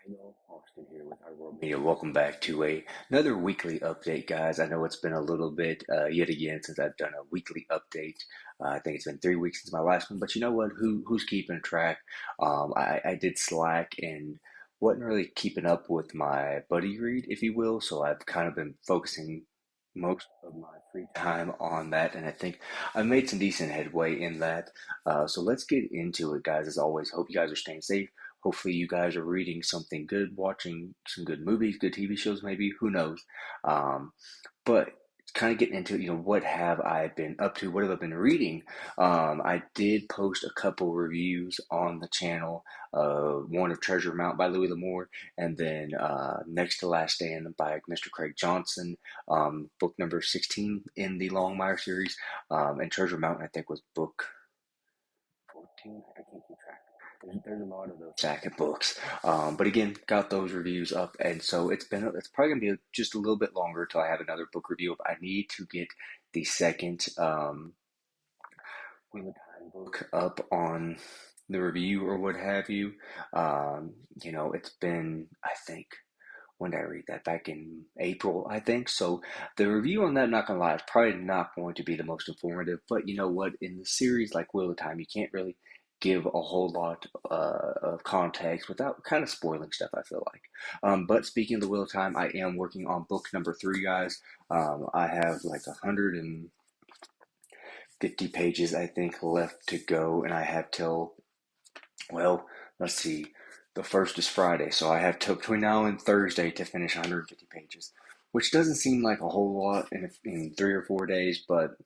Daniel Austin here with Our World Media. Welcome back to another weekly update, guys. I know it's been a little bit yet again since I've done a weekly update. I think it's been 3 weeks since my last one, but you know what? Who's keeping track? I did slack and wasn't really keeping up with my buddy read, if you will. So I've kind of been focusing most of my free time on that, and I think I've made some decent headway in that. So let's get into it, guys. As always, hope you guys are staying safe. Hopefully, you guys are reading something good, watching some good movies, good TV shows, maybe. Who knows? Um, but kind of getting into, what have I been up to? What have I been reading? I did post a couple reviews on the channel. One of Treasure Mount by Louis L'Amour, and then Next to Last Stand by Mr. Craig Johnson, book number 16 in the Longmire series. And Treasure Mountain, I think, was book 14. I can't keep track. There's a lot of those stack of books. But again, got those reviews up, and so it's probably gonna be just a little bit longer till I have another book review up. I need to get the second Wheel of Time book up on the review or what have you. It's been, I think, when did I read that? Back in April, I think. So the review on that, not gonna lie, is probably not going to be the most informative. But you know what? In the series like Wheel of Time, you can't really give a whole lot of context without kind of spoiling stuff, I feel like. But speaking of the Wheel of Time, I am working on book number 3, guys. I have like 150 pages, I think, left to go, and I have till, well, let's see. The first is Friday, so I have till between now and Thursday to finish 150 pages, which doesn't seem like a whole lot in 3 or 4 days, but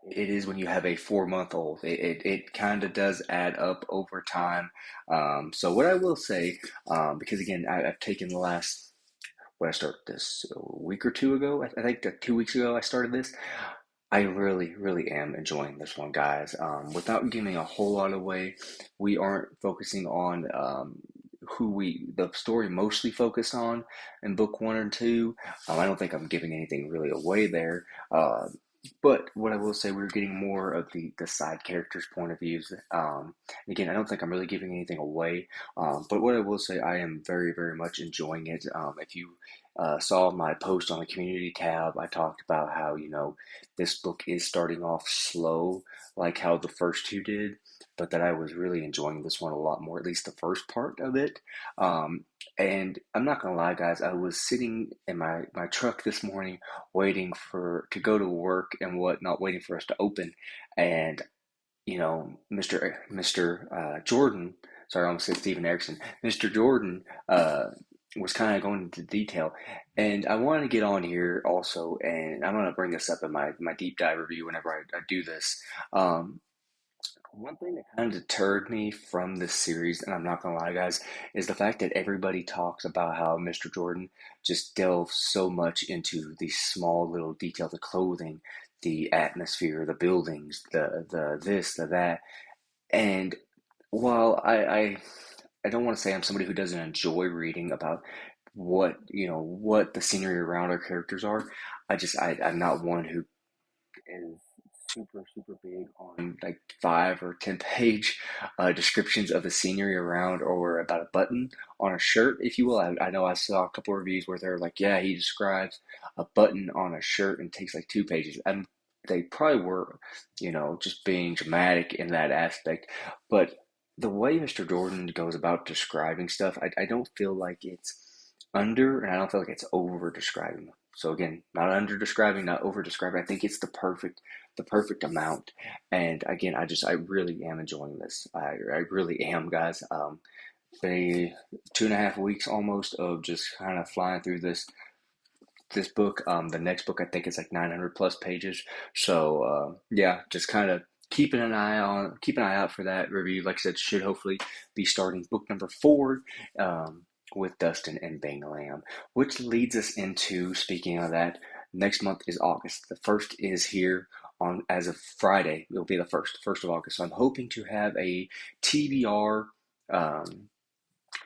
it is when you have a 4-month-old. It kind of does add up over time. So what I will say, because again, I've taken the last, when I started this, a week or two ago, I think that 2 weeks ago I started this. I really, really am enjoying this one, guys. Without giving a whole lot away, we aren't focusing on the story mostly focused on in book 1 and 2. I don't think I'm giving anything really away there. But what I will say, we're getting more of the side characters' point of views. Again, I don't think I'm really giving anything away. But what I will say, I am very, very much enjoying it. If you saw my post on the community tab, I talked about how, this book is starting off slow, like how the first two did, but that I was really enjoying this one a lot more, at least the first part of it. Um, and I'm not gonna lie, guys, I was sitting in my truck this morning waiting to go to work and whatnot, waiting for us to open. And, Mr. Jordan, sorry, I almost said Steven Erickson, Mr. Jordan was kind of going into detail. And I wanted to get on here also, and I'm going to bring this up in my deep dive review whenever I do this. Um, One thing that kind of deterred me from this series, and I'm not gonna lie, guys, is the fact that everybody talks about how Mr. Jordan just delves so much into these small little details, the clothing, the atmosphere, the buildings, the this, the that. And while I don't want to say I'm somebody who doesn't enjoy reading about what the scenery around our characters are, I'm not one who is super super big on like 5 or 10 page descriptions of the scenery around or about a button on a shirt, if you will. I know I saw a couple of reviews where they're like, yeah, he describes a button on a shirt and takes like 2 pages, and they probably were, just being dramatic in that aspect. But the way Mr. Jordan goes about describing stuff, I don't feel like it's under, and I don't feel like it's over describing. So again, not under describing, not over describing. I think it's the perfect amount. And again, I really am enjoying this. I really am, guys. They 2.5 weeks almost of just kind of flying through this book. The next book I think is like 900 plus pages. So yeah, just kind of keep an eye out for that review. Like I said, should hopefully be starting book number 4. With Dustin and Bang Lamb, which leads us into, speaking of that, next month is August. The first is here on as of Friday. It'll be the first of August. So I'm hoping to have a TBR um,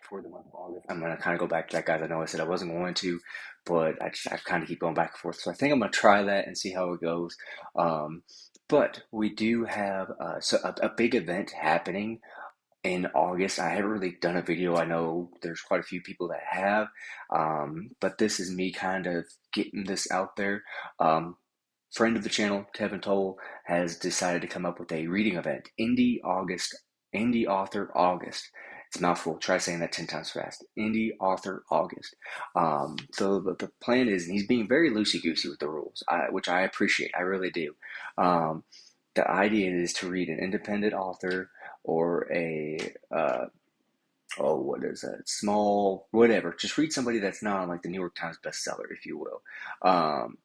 for the month of August. I'm gonna kind of go back to that, guys. I know I said I wasn't going to, but I kind of keep going back and forth. So I think I'm gonna try that and see how it goes. Um, but we do have a big event happening in August. I haven't really done a video. I know there's quite a few people that have, but this is me kind of getting this out there. Um, Friend of the channel, Kevin Toll, has decided to come up with a reading event, Indie Author August. It's a mouthful. Try saying that 10 times fast. Indie Author August. So the plan is, and he's being very loosey-goosey with the rules, which I appreciate. I really do. Um, the idea is to read an independent author or what is that? Small, whatever. Just read somebody that's not on like the New York Times bestseller, if you will. Um,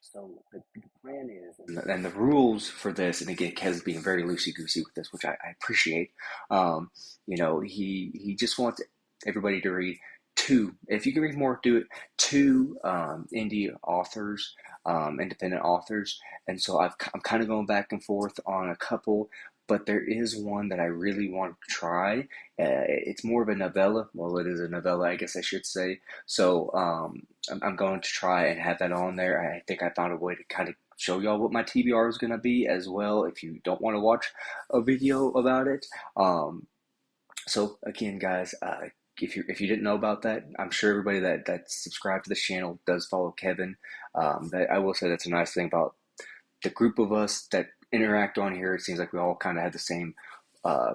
so the plan is, and the rules for this, and again, Kev's being very loosey goosey with this, which I appreciate. Um, he just wants everybody to read two. If you can read more, do it. Two indie authors, independent authors, and so I'm kind of going back and forth on a couple. But there is one that I really want to try. It's more of a novella. Well, it is a novella, I guess I should say. So I'm going to try and have that on there. I think I found a way to kind of show y'all what my TBR is going to be as well if you don't want to watch a video about it. So again, guys, if you didn't know about that, I'm sure everybody that's subscribed to this channel does follow Kevin. That I will say that's a nice thing about the group of us that interact on here. It seems like we all kind of have the same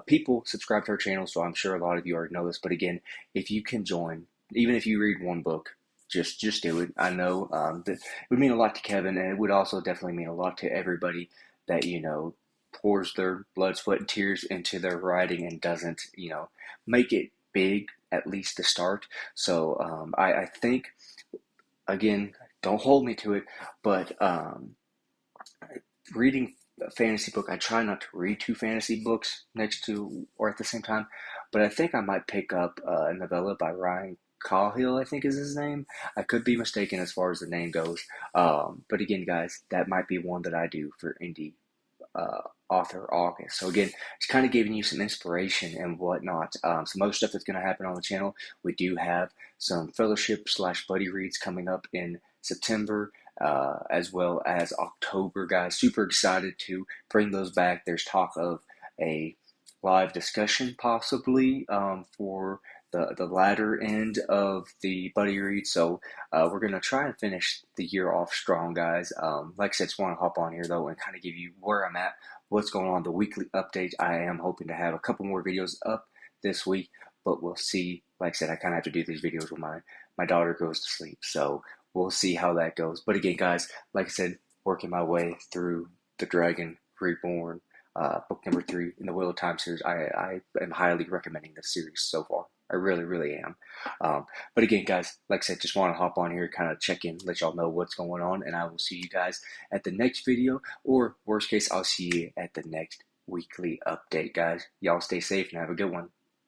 people subscribe to our channel, so I'm sure a lot of you already know this. But again, if you can join, even if you read one book, just do it. I know that it would mean a lot to Kevin, and it would also definitely mean a lot to everybody that pours their blood, sweat, and tears into their writing and doesn't make it big at least to start. So I think, again, don't hold me to it, but reading a fantasy book, I try not to read two fantasy books next to or at the same time, but I think I might pick up a novella by Ryan Cahill, I think is his name. I could be mistaken as far as the name goes. But again, guys, that might be one that I do for indie author August. So again, it's kind of giving you some inspiration and whatnot. Some other stuff that's going to happen on the channel. We do have some fellowship slash buddy reads coming up in September, as well as October, guys. Super excited to bring those back. There's talk of a live discussion possibly for the latter end of the buddy read. So we're gonna try and finish the year off strong, guys. Like I said, just want to hop on here though and kind of give you where I'm at, what's going on, the weekly update. I am hoping to have a couple more videos up this week, but we'll see. Like I said, I kind of have to do these videos when my daughter goes to sleep. So we'll see how that goes. But again, guys, like I said, working my way through The Dragon Reborn, book number 3 in the Wheel of Time series. I am highly recommending this series so far. I really, really am. But again, guys, like I said, just want to hop on here, kind of check in, let y'all know what's going on, and I will see you guys at the next video, or worst case, I'll see you at the next weekly update, guys. Y'all stay safe and have a good one.